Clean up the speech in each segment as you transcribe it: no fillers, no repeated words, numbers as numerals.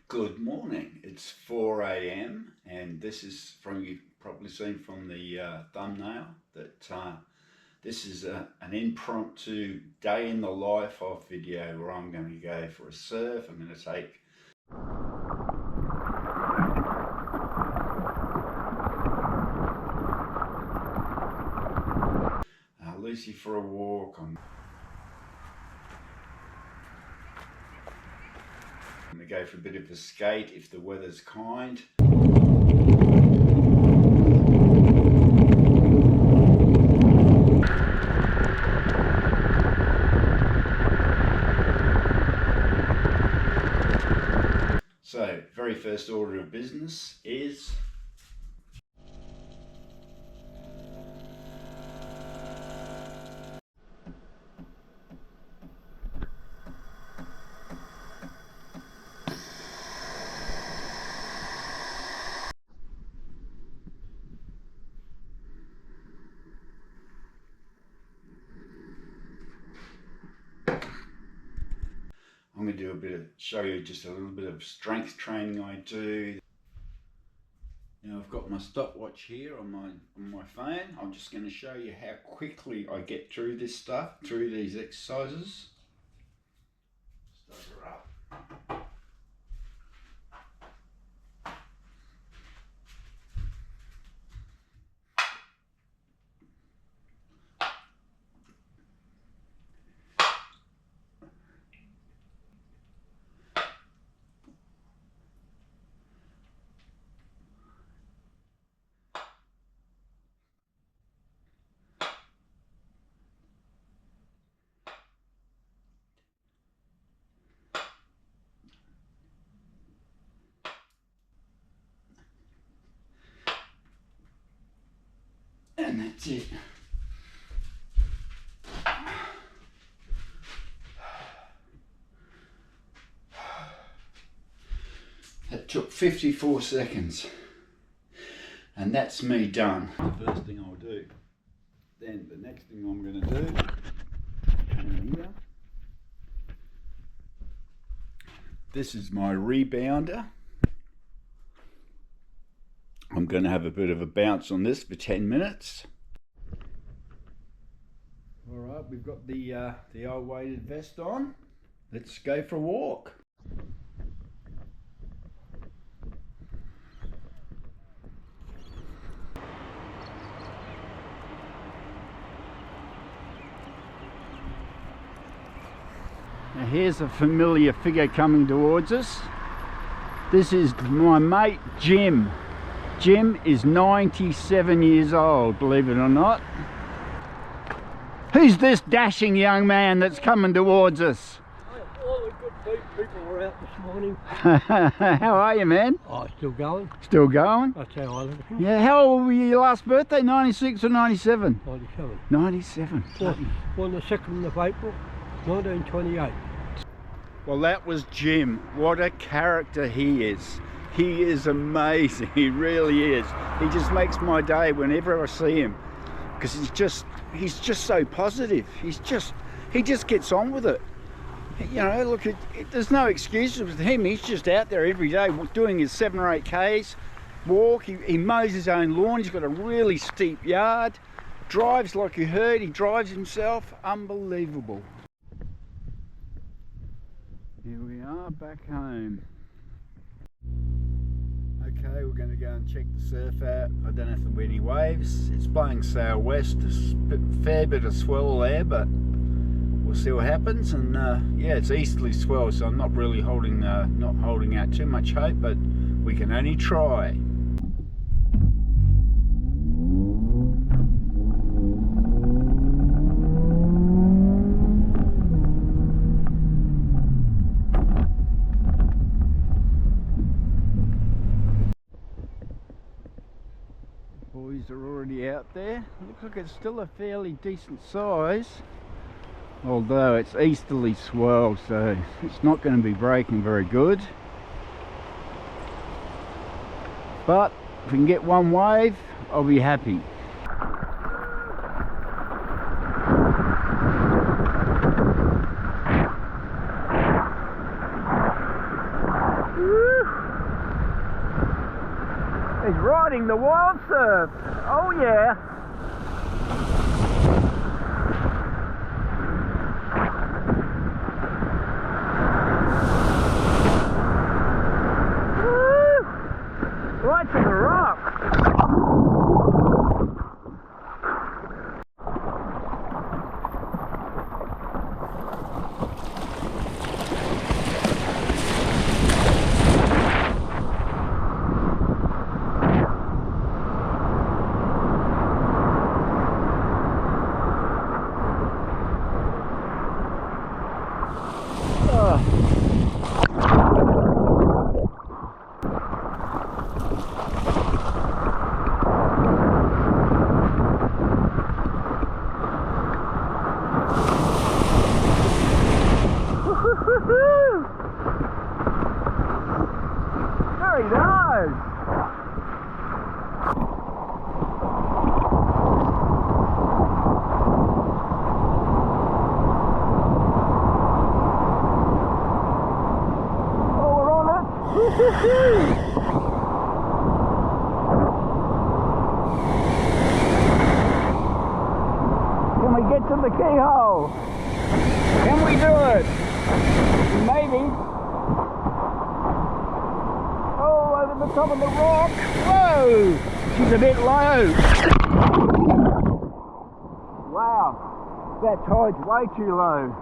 Good morning. It's 4 a.m. and this is from, you've probably seen from the thumbnail that this is an impromptu day in the life of video where I'm going to go for a surf. I'm going to take Lucy for a walk. I'm going to go for a bit of a skate if the weather's kind. So, very first order of business is I'm going to do show you just a little bit of strength training I do. Now I've got my stopwatch here on my phone. I'm just going to show you how quickly I get through this stuff, through these exercises. Start her up. And that's it. That took 54 seconds. And that's me done. The first thing I'll do. Then the next thing I'm going to do, come in here. This is my rebounder. I'm going to have a bit of a bounce on this for 10 minutes. All right, we've got the old weighted vest on. Let's go for a walk. Now here's a familiar figure coming towards us. This is my mate Jim. Jim is 97 years old, believe it or not. Who's this dashing young man that's coming towards us? All the good people were out this morning. How are you, man? Oh, still going. Still going? That's how I live. Yeah, how old were you your last birthday? 96 or 97? 97. 97. On the 2nd of April, 1928. Well, that was Jim. What a character he is. He is amazing, he really is. He just makes my day whenever I see him, because he's just so positive. He just gets on with it. You know, look, there's no excuses with him. He's just out there every day doing his 7 or 8 Ks, walk, he mows his own lawn, he's got a really steep yard, drives like you heard, he drives himself, unbelievable. Here we are back home. Okay, we're going to go and check the surf out. I don't know if there'll be any waves. It's blowing southwest, a fair bit of swell there, but we'll see what happens. And yeah, it's easterly swell, so I'm not really not holding out too much hope, but we can only try. Boys are already out there. Looks like it's still a fairly decent size, although it's easterly swell, so it's not going to be breaking very good. But if we can get one wave, I'll be happy. Woo! He's riding the wild surf. Oh yeah. Woo! Right to the rock. Very nice. Oh, we're on it. Can we get to the keyhole? Can we do it? Maybe. Oh, over the top of the rock. Whoa! She's a bit low. Wow, that tide's way too low.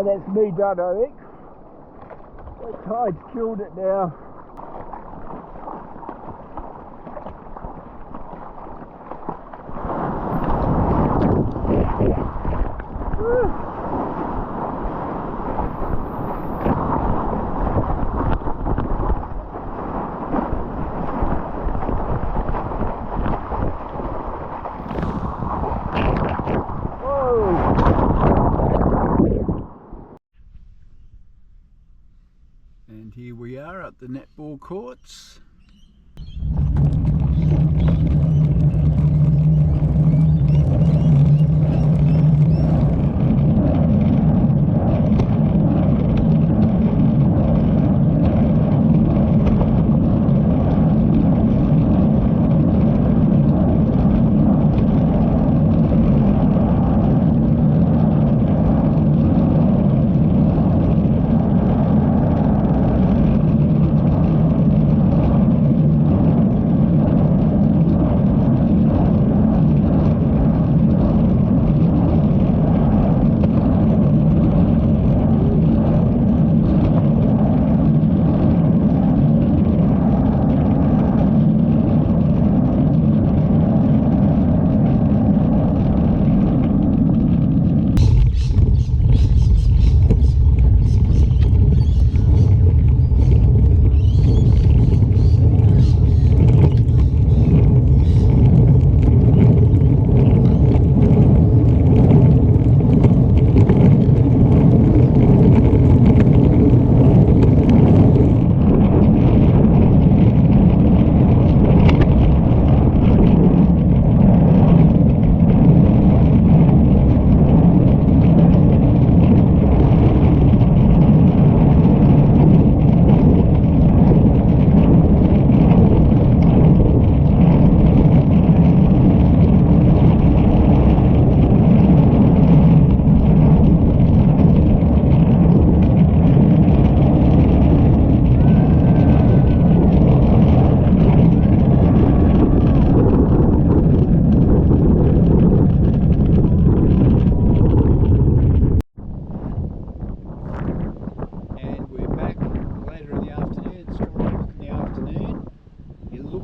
That's me done, I think. The tide's killed it now. And here we are at the netball courts.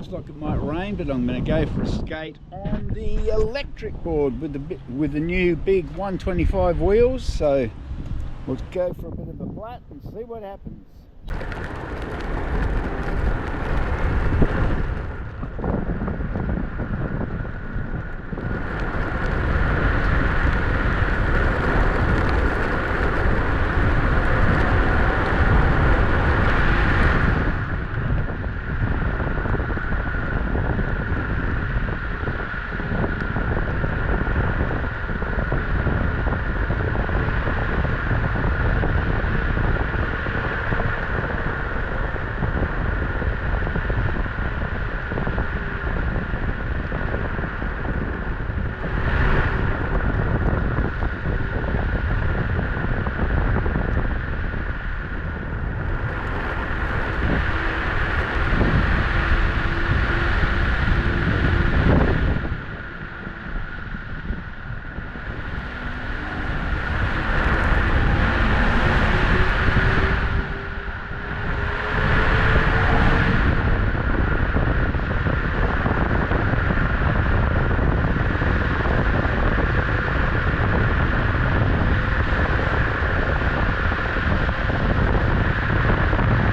Like it might rain, but I'm going to go for a skate on the electric board with the new big 125 wheels. So we'll go for a bit of a flat and see what happens.